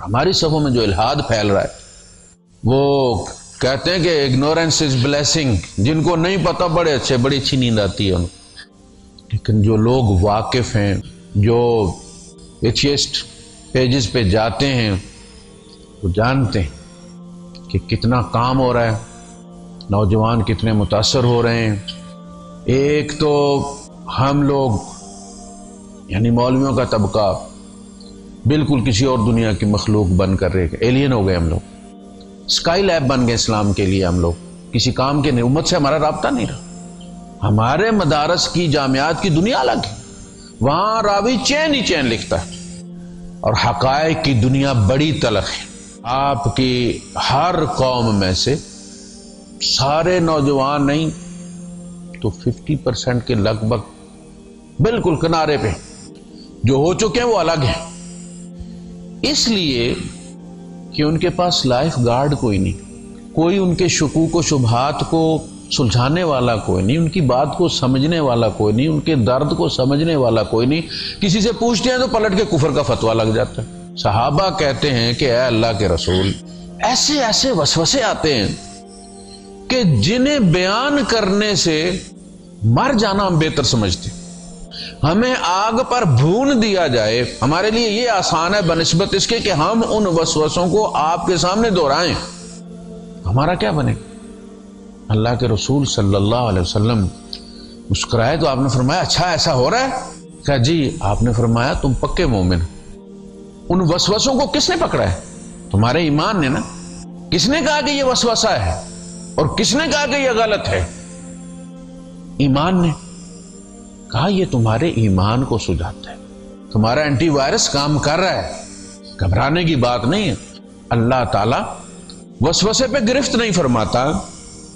اور ہماری صفوں میں جو الحاد پھیل رہا ہے، وہ کہتے ہیں کہ اگنورینس از بلیسنگ، جن کو نہیں پتا بڑی اچھی نیند آتی ہے ان کو، لیکن جو لوگ واقف ہیں، جو ایتھیسٹ پیجز پہ جاتے ہیں، وہ جانتے ہیں کہ کتنا کام ہو رہا ہے، نوجوان کتنے متاثر ہو رہے ہیں۔ ایک تو ہم لوگ یعنی مولویوں کا طبقہ بالکل کسی اور دنیا کی مخلوق بن کر رہے، ایلین ہو گئے ہم لوگ، اسکائی لیب بن گئے اسلام کے لیے، ہم لوگ کسی کام کے نہیں، امت سے ہمارا رابطہ نہیں رہا۔ ہمارے مدارس کی جامعات کی دنیا الگ ہے، وہاں راوی چین ہی چین لکھتا ہے، اور حقائق کی دنیا بڑی تلخ ہے۔ آپ کی ہر قوم میں سے سارے نوجوان نہیں تو 50% کے لگ بھگ بالکل کنارے پہ جو ہو چکے ہیں وہ الگ ہیں، اس لیے کہ ان کے پاس لائف گارڈ کوئی نہیں، کوئی ان کے شکوک و شبہات کو سلجھانے والا کوئی نہیں، ان کی بات کو سمجھنے والا کوئی نہیں، ان کے درد کو سمجھنے والا کوئی نہیں۔ کسی سے پوچھتے ہیں تو پلٹ کے کفر کا فتویٰ لگ جاتا ہے۔ صحابہ کہتے ہیں کہ اے اللہ کے رسول، ایسے ایسے وسوسے آتے ہیں کہ جنہیں بیان کرنے سے مر جانا ہم بہتر سمجھتے ہیں۔ ہمیں آگ پر بھون دیا جائے ہمارے لیے یہ آسان ہے بنسبت اس کے کہ ہم ان وسوسوں کو آپ کے سامنے دہرائیں، ہمارا کیا بنے؟ اللہ کے رسول صلی اللہ علیہ وسلم مسکرائے تو آپ نے فرمایا اچھا ایسا ہو رہا ہے؟ کہا جی۔ آپ نے فرمایا تم پکے مومن۔ ان وسوسوں کو کس نے پکڑا ہے؟ تمہارے ایمان نے نا۔ کس نے کہا کہ یہ وسوسہ ہے اور کس نے کہا کہ یہ غلط ہے؟ ایمان نے کہا یہ تمہارے ایمان کو سجاتا ہے، تمہارا اینٹی وائرس کام کر رہا ہے، گھبرانے کی بات نہیں ہے۔ اللہ تعالیٰ وسوسے پہ گرفت نہیں فرماتا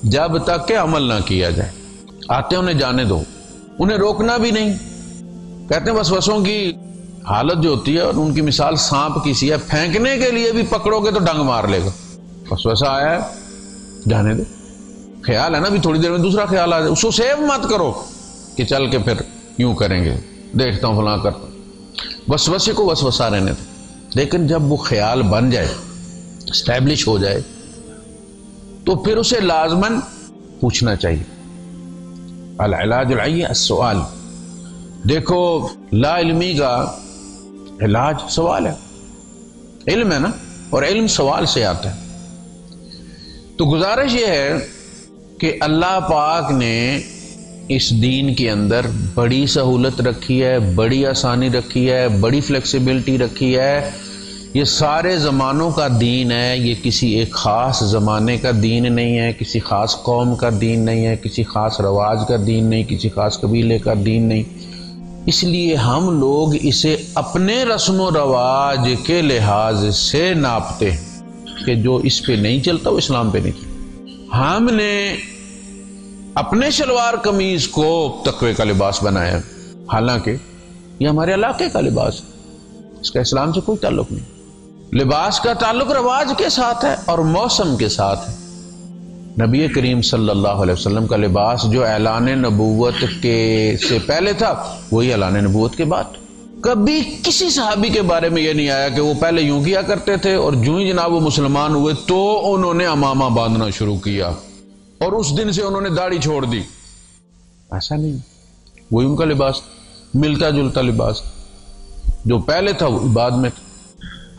جب تک کہ عمل نہ کیا جائے۔ آتے انہیں جانے دو، انہیں روکنا بھی نہیں۔ کہتے ہیں وسوسوں کی حالت جو ہوتی ہے اور ان کی مثال سانپ کی سی ہے، پھینکنے کے لیے بھی پکڑو گے تو ڈنگ مار لے گا۔ وسوسہ آیا ہے جانے دو، خیال ہے نا بھی تھوڑی دیر میں دوسرا خیال آ جائے، اس کو سیو مت کرو کہ چل کے پھر یوں کریں گے، دیکھتا ہوں فلاں کرتا ہوں۔ وسوسے کو وسوسہ رہنے دو، لیکن جب وہ خیال بن جائے، اسٹیبلش ہو جائے، تو پھر اسے لازماً پوچھنا چاہیے۔ العلاج العی السؤال۔ دیکھو لا علمی کا علاج سوال ہے، علم ہے نا، اور علم سوال سے آتا ہے۔ تو گزارش یہ ہے کہ اللہ پاک نے اس دین کے اندر بڑی سہولت رکھی ہے، بڑی آسانی رکھی ہے، بڑی فلیکسیبلٹی رکھی ہے۔ یہ سارے زمانوں کا دین ہے، یہ کسی ایک خاص زمانے کا دین نہیں ہے، کسی خاص قوم کا دین نہیں ہے، کسی خاص رواج کا دین نہیں، کسی خاص قبیلے کا دین نہیں۔ اس لیے ہم لوگ اسے اپنے رسم و رواج کے لحاظ سے ناپتے ہیں کہ جو اس پہ نہیں چلتا وہ اسلام پہ نہیں چلتا۔ ہم نے اپنے شلوار قمیض کو تقوی کا لباس بنایا، حالانکہ یہ ہمارے علاقے کا لباس ہے، اس کا اسلام سے کوئی تعلق نہیں۔ لباس کا تعلق رواج کے ساتھ ہے اور موسم کے ساتھ ہے۔ نبی کریم صلی اللہ علیہ وسلم کا لباس جو اعلان نبوت کے سے پہلے تھا وہی اعلان نبوت کے بعد۔ کبھی کسی صحابی کے بارے میں یہ نہیں آیا کہ وہ پہلے یوں کیا کرتے تھے اور جو ہی جناب وہ مسلمان ہوئے تو انہوں نے عمامہ باندھنا شروع کیا اور اس دن سے انہوں نے داڑھی چھوڑ دی۔ ایسا نہیں، وہی ان کا لباس، ملتا جلتا لباس، جو پہلے تھا وہ بعد میں تھا۔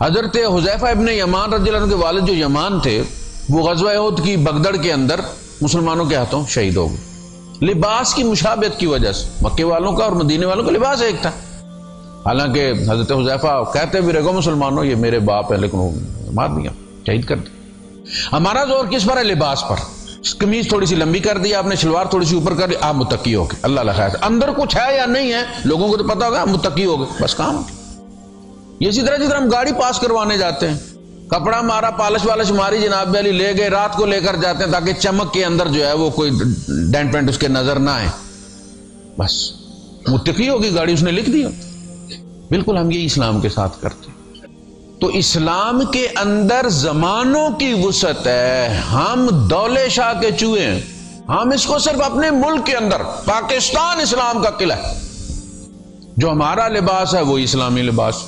حضرت حذیفہ ابن یمان رضی اللہ عنہ کے والد جو یمان تھے، وہ غزوہ احد کی بگدڑ کے اندر مسلمانوں کے ہاتھوں شہید ہو گئے، لباس کی مشابہت کی وجہ سے۔ مکے والوں کا اور مدینے والوں کا لباس ایک تھا، حالانکہ حضرت حذیفہ کہتے بھی رہے مسلمانوں یہ میرے باپ ہے، لیکن وہ مار دیا، شہید کر دیا۔ ہمارا زور کس پر ہے؟ لباس پر۔ قمیض تھوڑی سی لمبی کر دی آپ نے، شلوار تھوڑی سی اوپر کر دی، آپ متقی ہو گئے، اللہ لخیر۔ اندر کچھ ہے یا نہیں ہے لوگوں کو تو پتا ہوگا، متقی ہو گئے، بس کام۔ یہ اسی طرح جس طرح ہم گاڑی پاس کروانے جاتے ہیں، کپڑا مارا، پالش والش ماری، جناب علی لے گئے، رات کو لے کر جاتے ہیں تاکہ چمک کے اندر جو ہے وہ کوئی ڈینٹ پینٹ اس کے نظر نہ آئے، بس متقی ہوگی گاڑی، اس نے لکھ دیا۔ بالکل ہم یہی اسلام کے ساتھ کرتے ہیں۔ تو اسلام کے اندر زمانوں کی وسعت ہے، ہم دولے شاہ کے چوہے ہیں، ہم اس کو صرف اپنے ملک کے اندر، پاکستان اسلام کا قلعہ ہے، جو ہمارا لباس ہے وہی اسلامی لباس،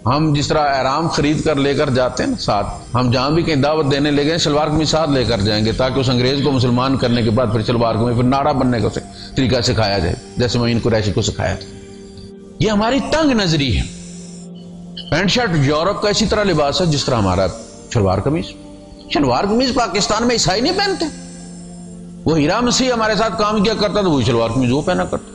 ہم جس طرح احرام خرید کر لے کر جاتے ہیں ساتھ، ہم جہاں بھی کہیں دعوت دینے لے گئے شلوار قمیض ساتھ لے کر جائیں گے تاکہ اس انگریز کو مسلمان کرنے کے بعد پھر شلوار قمیض پھر ناڑا بننے کا طریقہ سکھایا جائے، جیسے معین قریشی کو سکھایا تھا۔ یہ ہماری تنگ نظری ہے۔ پینٹ شرٹ یورپ کا اسی طرح لباس ہے جس طرح ہمارا شلوار قمیض۔ شلوار قمیض پاکستان میں عیسائی نہیں پہنتے، وہ ہیرا مسیح ہمارے ساتھ کام کیا کرتا تو وہی شلوار قمیض وہ پہنا کرتا۔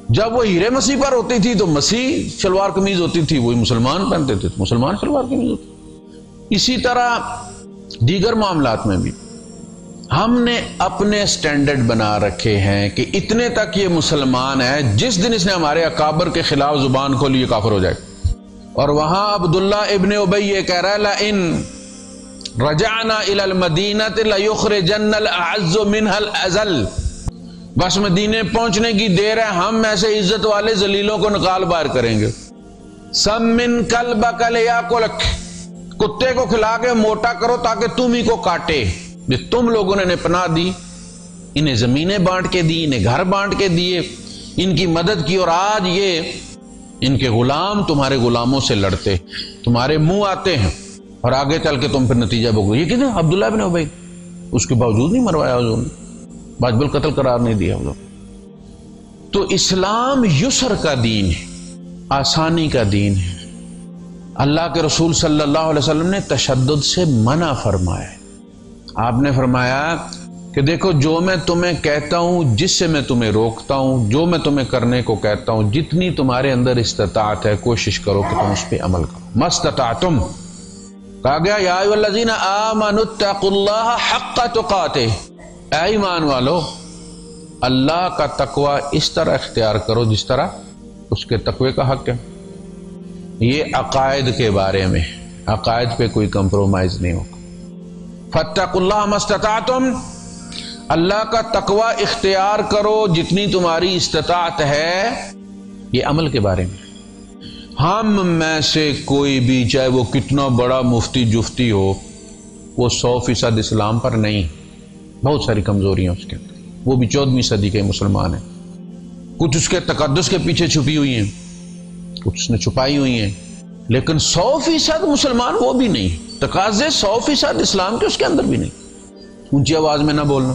جب وہ ہیرے مسیح پر ہوتی تھی تو مسیح شلوار قمیض ہوتی تھی، وہی مسلمان پہنتے تھے تو مسلمان شلوار قمیض ہوتی۔ اسی طرح دیگر معاملات میں بھی ہم نے اپنے سٹینڈرڈ بنا رکھے ہیں کہ اتنے تک یہ مسلمان ہے، جس دن اس نے ہمارے اکابر کے خلاف زبان کھولی یہ کافر ہو جائے۔ اور وہاں عبداللہ ابن ابی یہ کہہ رہا ہے لئن رجعنا الى المدینہ لیخرجن الاعز منها الاذل، بس مدینے پہنچنے کی دیر ہے، ہم ایسے عزت والے ذلیلوں کو نکال باہر کریں گے۔ سمن کلبک لیاکلک، کتے کو کھلا کے موٹا کرو تاکہ تم ہی کو کاٹے۔ تم لوگوں نے پناہ دی، انہیں زمینیں بانٹ کے دی، انہیں گھر بانٹ کے دیے، ان کی مدد کی، اور آج یہ ان کے غلام تمہارے غلاموں سے لڑتے، تمہارے منہ آتے ہیں اور آگے چل کے تم پھر نتیجہ بھوگو۔ یہ کہتے ہیں عبداللہ بن ابی، اس کے باوجود نہیں مروایا حضور نے، واجب القتل قرار نہیں دیا حضور۔ تو اسلام یسر کا دین ہے، آسانی کا دین ہے۔ اللہ کے رسول صلی اللہ علیہ وسلم نے تشدد سے منع فرمایا ہے۔ آپ نے فرمایا کہ دیکھو جو میں تمہیں کہتا ہوں، جس سے میں تمہیں روکتا ہوں، جو میں تمہیں کرنے کو کہتا ہوں، جتنی تمہارے اندر استطاعت ہے کوشش کرو کہ تم اس پہ عمل کرو۔ مستطعتم، کہا گیا یا ایھا الذین آمنوا اتقوا اللہ حق تقاتہ، اے ایمان والو اللہ کا تقوی اس طرح اختیار کرو جس طرح اس کے تقوی کا حق ہے۔ یہ عقائد کے بارے میں، عقائد پہ کوئی کمپرومائز نہیں ہوگا۔ فاتقوا اللہ ما استطعتم، اللہ کا تقوی اختیار کرو جتنی تمہاری استطاعت ہے۔ یہ عمل کے بارے میں ہم میں سے کوئی بھی چاہے وہ کتنا بڑا مفتی جفتی ہو، وہ 100% اسلام پر نہیں، بہت ساری کمزوریاں اس کے اندر، وہ بھی 14ویں صدی کے مسلمان ہیں۔ کچھ اس کے تقدس کے پیچھے چھپی ہوئی ہیں، کچھ اس نے چھپائی ہوئی ہیں، لیکن 100% مسلمان وہ بھی نہیں۔ تقاضے 100% اسلام کے اس کے اندر بھی نہیں۔ اونچی آواز میں نہ بولنا،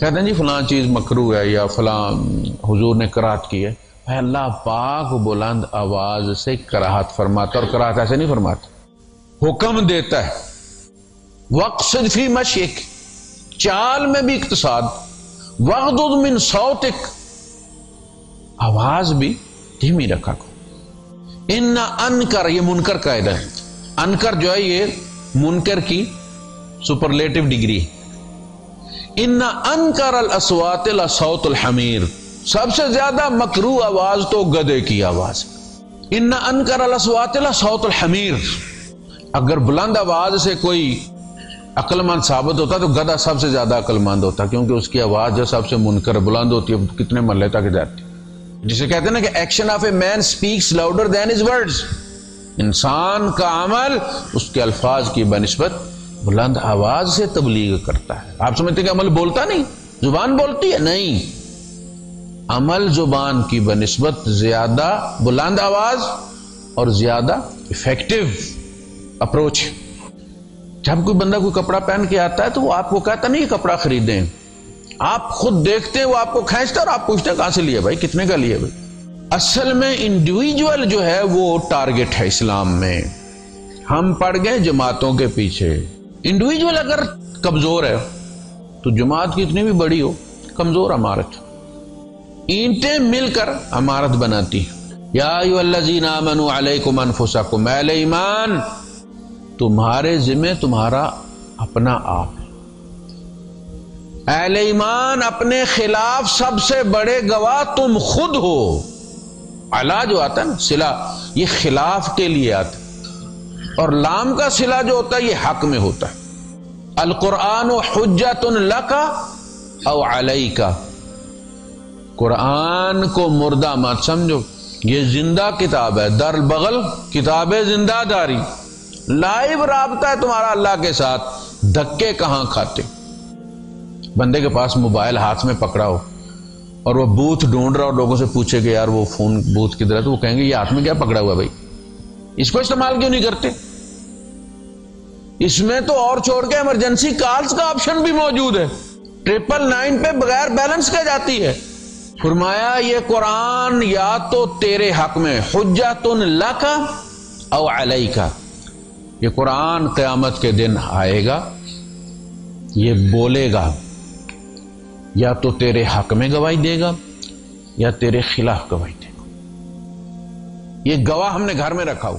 کہتے ہیں جی فلاں چیز مکروہ ہے یا فلاں حضور نے کراہت کی ہے۔ اللہ پاک بلند آواز سے کراہت فرماتا، اور کراہت ایسے نہیں فرماتا، حکم دیتا ہے وقصد فی مشیک، چال میں بھی اقتصاد، واغضض من صوتک، آواز بھی دھیمی رکھا کرو۔ ان انکر، یہ منکر قاعدہ ہے، انکر جو ہے یہ منکر کی سپرلیٹو ڈگری۔ ان انکر الاصوات لصوت الحمیر، سب سے زیادہ مکروہ آواز تو گدھے کی آواز۔ ان انکر الاصوات لصوت الحمیر، اگر بلند آواز سے کوئی عقل مند ثابت ہوتا تو گدھا سب سے زیادہ عقل مند ہوتا، کیونکہ اس کی آواز جو سب سے منکر بلند ہوتی ہے، کتنے محلے تک جاتی، جسے کہتے ہیں نا کہ action of a man speaks louder than his words, انسان کا عمل اس کے الفاظ کی بنسبت بلند آواز سے تبلیغ کرتا ہے۔ آپ سمجھتے ہیں کہ عمل بولتا نہیں، زبان بولتی ہے؟ نہیں، عمل زبان کی بنسبت زیادہ بلند آواز اور زیادہ افیکٹو اپروچ۔ جب کوئی بندہ کوئی کپڑا پہن کے آتا ہے تو وہ آپ کو کہتا نہیں کپڑا خریدیں، آپ خود دیکھتے ہیں، وہ آپ کو کھینچتا ہے اور آپ پوچھتے ہیں کہاں سے لیا بھائی، کتنے کا لیا بھائی۔ اصل میں انڈیویجول جو ہے وہ ٹارگٹ ہے اسلام میں۔ ہم پڑ گئے جماعتوں کے پیچھے۔ انڈیویجول اگر کمزور ہے تو جماعت کتنی بھی بڑی ہو کمزور عمارت، اینٹیں مل کر عمارت بناتی ہیں۔ یا ایھا الذین آمنوا علیکم انفسکم، اہل ایمان تمہارے ذمہ تمہارا اپنا آپ ہے۔ اہل ایمان اپنے خلاف سب سے بڑے گواہ تم خود ہو۔ علا جو آتا ہے نا صلہ، یہ خلاف کے لیے آتا ہے، اور لام کا صلہ جو ہوتا ہے یہ حق میں ہوتا ہے۔ القرآن حجۃ لک او علیک، قرآن کو مردہ مت سمجھو، یہ زندہ کتاب ہے، در بغل کتاب زندہ داری، لائیو رابطہ ہے تمہارا اللہ کے ساتھ۔ دھکے کہاں کھاتے؟ بندے کے پاس موبائل ہاتھ میں پکڑا ہو اور وہ بوتھ ڈھونڈ رہا اور لوگوں سے پوچھے کہ یار وہ فون بوتھ کدھر ہے، تو وہ کہیں گے یہ ہاتھ میں کیا پکڑا ہوا بھائی، اس کو استعمال کیوں نہیں کرتے؟ اس میں تو اور چھوڑ کے ایمرجنسی کالز کا آپشن بھی موجود ہے، 999 پہ بغیر بیلنس کا جاتی ہے۔ فرمایا یہ قرآن یا تو تیرے حق میں حجت لک او علیک، یہ قرآن قیامت کے دن آئے گا، یہ بولے گا، یا تو تیرے حق میں گواہی دے گا یا تیرے خلاف گواہی دے گا۔ یہ گواہ ہم نے گھر میں رکھا ہو،